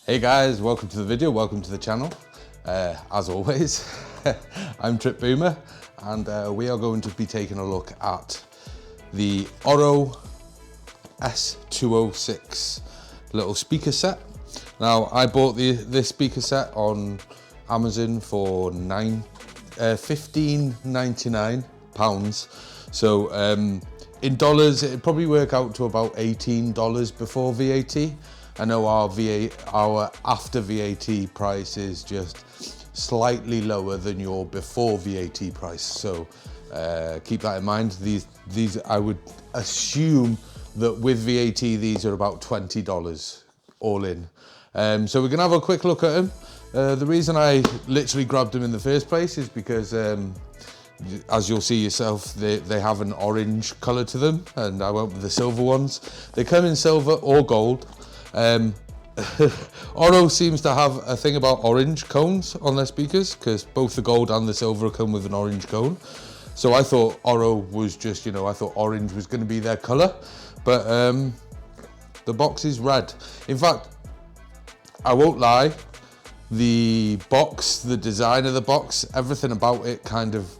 Hey guys, welcome to the video, welcome to the channel. As always, I'm Trip Boomer, and we are going to be taking a look at the Orow S206 little speaker set. Now, I bought this speaker set on Amazon for £15.99. So in dollars, it'd probably work out to about $18 before VAT. I know our after VAT price is just slightly lower than your before VAT price. So keep that in mind. These I would assume that with VAT, these are about $20 all in. So we're gonna have a quick look at them. The reason I literally grabbed them in the first place is because as you'll see yourself, they have an orange color to them, and I went with the silver ones. They come in silver or gold. Orow seems to have a thing about orange cones on their speakers, because both the gold and the silver come with an orange cone. So I thought Orow was just, I thought orange was going to be their color, but the box is red. In fact, I won't lie, the box, the design of the box, everything about it kind of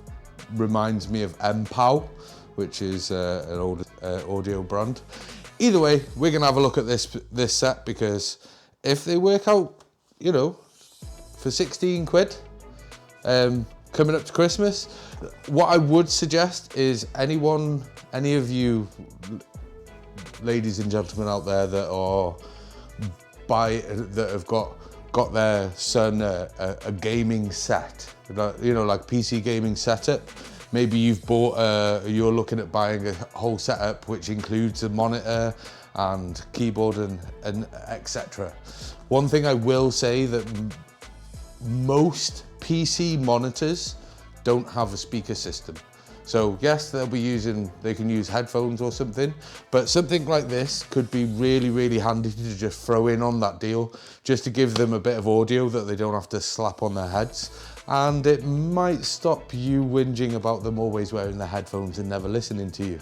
reminds me of THO, which is an old audio brand. Either way, we're gonna have a look at this set, because if they work out, for 16 quid, coming up to Christmas, what I would suggest is any of you ladies and gentlemen out there that have got their son a gaming set, like PC gaming setup. Maybe you've bought, you're looking at buying a whole setup which includes a monitor and keyboard and etc. One thing I will say, that most PC monitors don't have a speaker system. So yes, they can use headphones or something, but something like this could be really, really handy to just throw in on that deal, just to give them a bit of audio that they don't have to slap on their heads. And it might stop you whinging about them always wearing the headphones and never listening to you.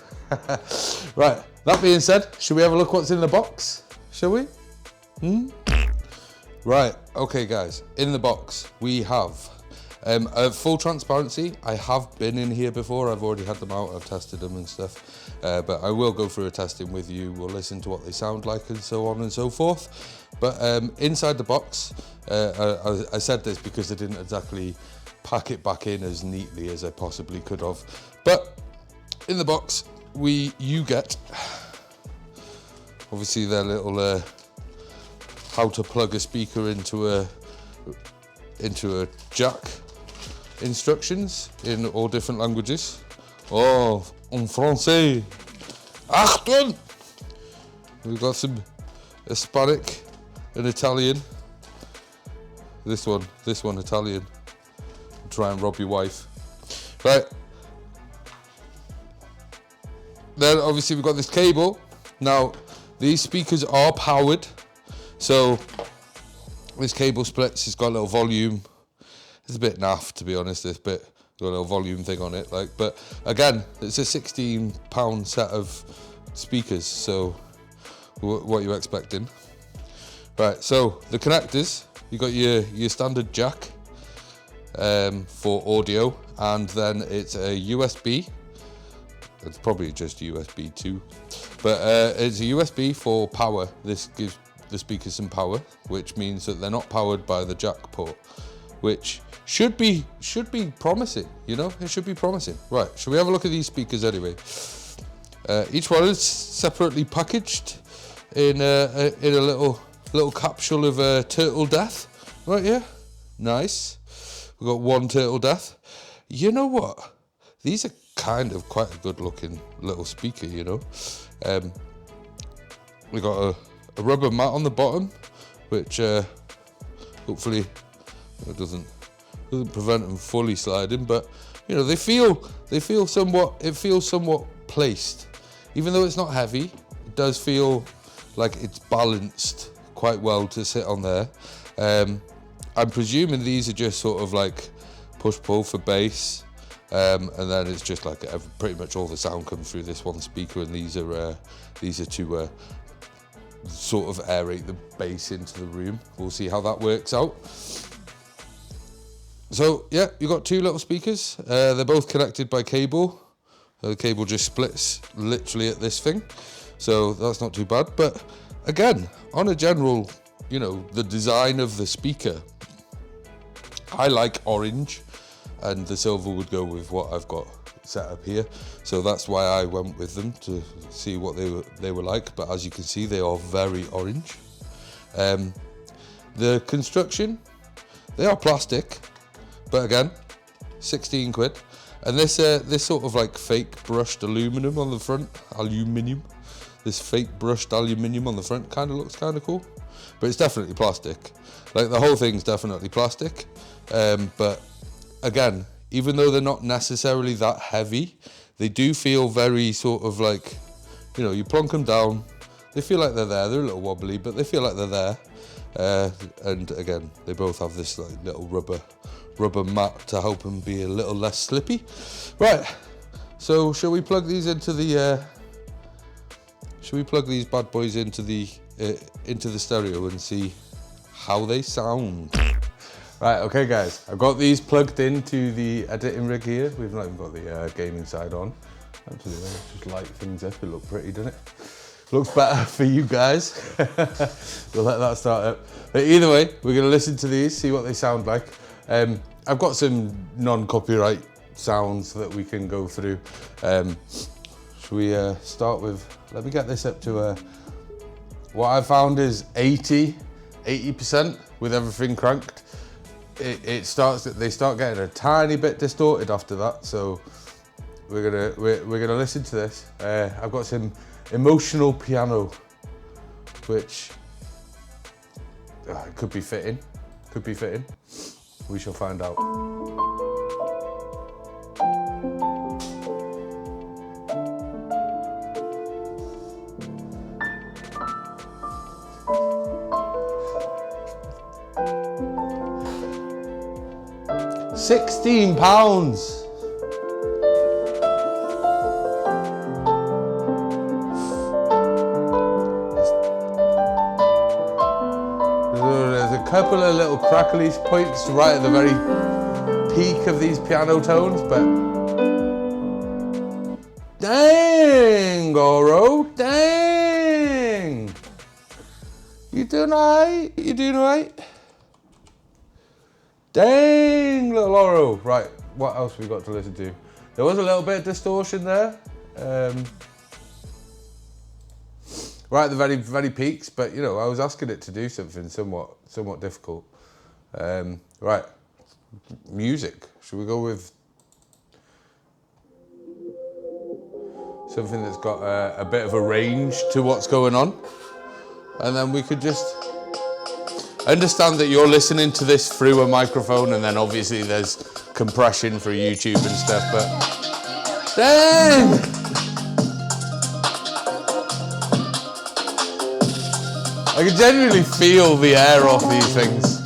Right, that being said, should we have a look what's in the box? Shall we? Right, okay guys, in the box we have full transparency. I have been in here before, I've already had them out, I've tested them and stuff, but I will go through a testing with you. We'll listen to what they sound like and so on and so forth. But inside the box, I said this because I didn't exactly pack it back in as neatly as I possibly could have. But in the box, you get obviously their little how to plug a speaker into a jack instructions in all different languages. Oh, en français. Achtung! We've got some Hispanic and Italian. This one Italian. Try and rob your wife. Right. Then obviously we've got this cable. Now, these speakers are powered. So this cable splits, it's got a little volume. It's a bit naff, to be honest, this bit. Got a little volume thing on it, but again, it's a £16 set of speakers, so what are you expecting? Right, so the connectors, you got your standard jack for audio, and then it's a USB. It's probably just USB 2, but it's a USB for power. This gives the speakers some power, which means that they're not powered by the jack port, which should be promising. It should be promising. Right, should we have a look at these speakers anyway? Each one is separately packaged in a little capsule of turtle death right here. Nice. We've got one turtle death. You know what? These are kind of quite a good looking little speaker, we got a rubber mat on the bottom, which hopefully it doesn't prevent them fully sliding, but they feel somewhat placed. Even though it's not heavy, it does feel like it's balanced quite well to sit on there. I'm presuming these are just sort of like push-pull for bass, and then it's just like pretty much all the sound comes through this one speaker, and these are two sort of aerate the bass into the room. We'll see how that works out. So yeah, you got two little speakers. They're both connected by cable. The cable just splits literally at this thing, so that's not too bad. But again, on a general, you know, the design of the speaker, I like orange, and the silver would go with what I've got set up here. So that's why I went with them, to see what they were like. But as you can see, they are very orange. The construction, they are plastic, but again, 16 quid. And this sort of like fake brushed aluminium on the front, this fake brushed aluminium on the front kind of looks kind of cool, but it's definitely plastic. Like the whole thing's definitely plastic. But again, even though they're not necessarily that heavy, they do feel very sort of like, you know, you plonk them down, they feel like they're there. They're a little wobbly, but they feel like they're there. And again, they both have this like little rubber mat to help them be a little less slippy. Right, so shall we plug these into the these bad boys into the stereo and see how they sound? Right, okay guys, I've got these plugged into the editing rig here. We've not even got the gaming side on. Actually, let's just light things up. It looks pretty, doesn't it? Looks better for you guys. We'll let that start up. But either way, we're gonna listen to these, see what they sound like. I've got some non-copyright sounds that we can go through. Should we start with, let me get this up to what I found is 80% with everything cranked. They start getting a tiny bit distorted after that. So we're gonna listen to this. I've got some emotional piano, which could be fitting. We shall find out. £16. There's a couple of little crackly points right at the very peak of these piano tones, but dang, Orow, dang! You doing alright? You doing alright? Dang, little Orow. Right, what else we got to listen to? There was a little bit of distortion there. Right at the very, very peaks, but you know, I was asking it to do something somewhat difficult. Right, music. Should we go with something that's got a bit of a range to what's going on? And then we could just understand that you're listening to this through a microphone, and then obviously there's compression for YouTube and stuff, but dang! I can genuinely feel the air off these things.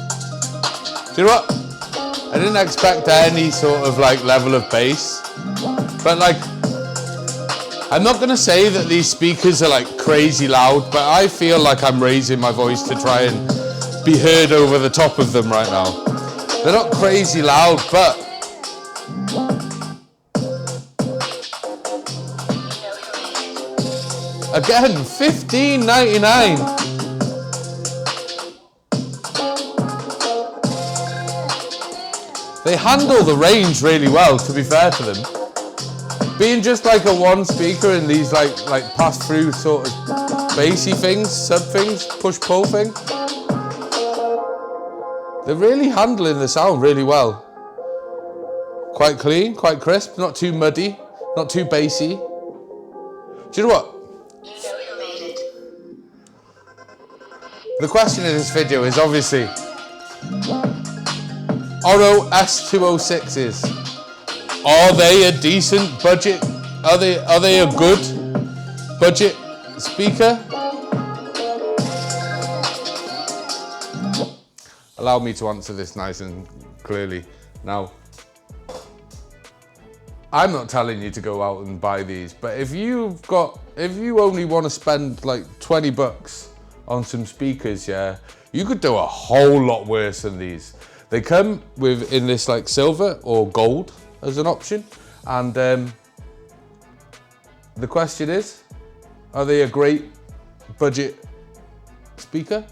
Do you know what? I didn't expect any sort of like level of bass, but like, I'm not gonna say that these speakers are like crazy loud, but I feel like I'm raising my voice to try and be heard over the top of them right now. They're not crazy loud, but again, $15.99. They handle the range really well, to be fair to them. Being just like a one speaker and these like pass through sort of bassy things, sub things, push pull thing. They're really handling the sound really well. Quite clean, quite crisp, not too muddy, not too bassy. Do you know what? The question in this video is obviously Orow S206s. Are they a decent budget? Are they a good budget speaker? Allow me to answer this nice and clearly. Now, I'm not telling you to go out and buy these, but if you only want to spend like 20 bucks on some speakers, yeah, you could do a whole lot worse than these. They come with in this like silver or gold as an option, and the question is, are they a great budget speaker?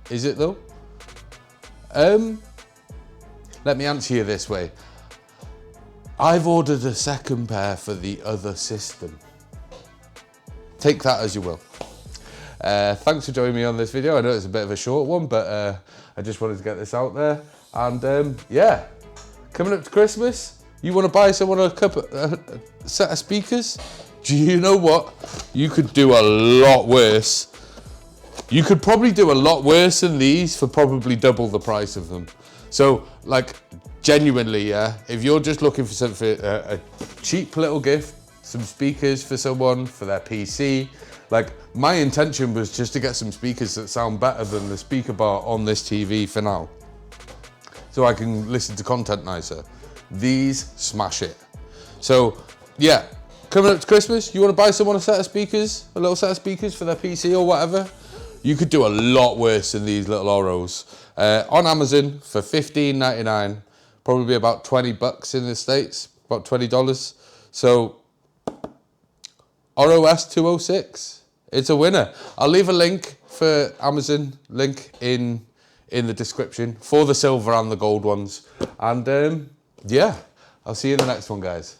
Is it though? Let me answer you this way. I've ordered a second pair for the other system. Take that as you will. Thanks for joining me on this video. I know it's a bit of a short one, but I just wanted to get this out there. And yeah, coming up to Christmas, you want to buy someone a set of speakers? Do you know what? You could do a lot worse. You could probably do a lot worse than these for probably double the price of them. So, like, genuinely, yeah, if you're just looking for something, a cheap little gift, some speakers for someone, for their PC, like, my intention was just to get some speakers that sound better than the speaker bar on this TV for now, so I can listen to content nicer. These smash it. So, yeah, coming up to Christmas, you want to buy someone a set of speakers, a little set of speakers for their PC or whatever, you could do a lot worse than these little Orows. On Amazon for $15.99, probably about 20 bucks in the States, about $20. So, Orow S206, it's a winner. I'll leave a link for Amazon, link in the description for the silver and the gold ones. And yeah, I'll see you in the next one, guys.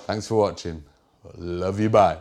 Thanks for watching. Love you, bye.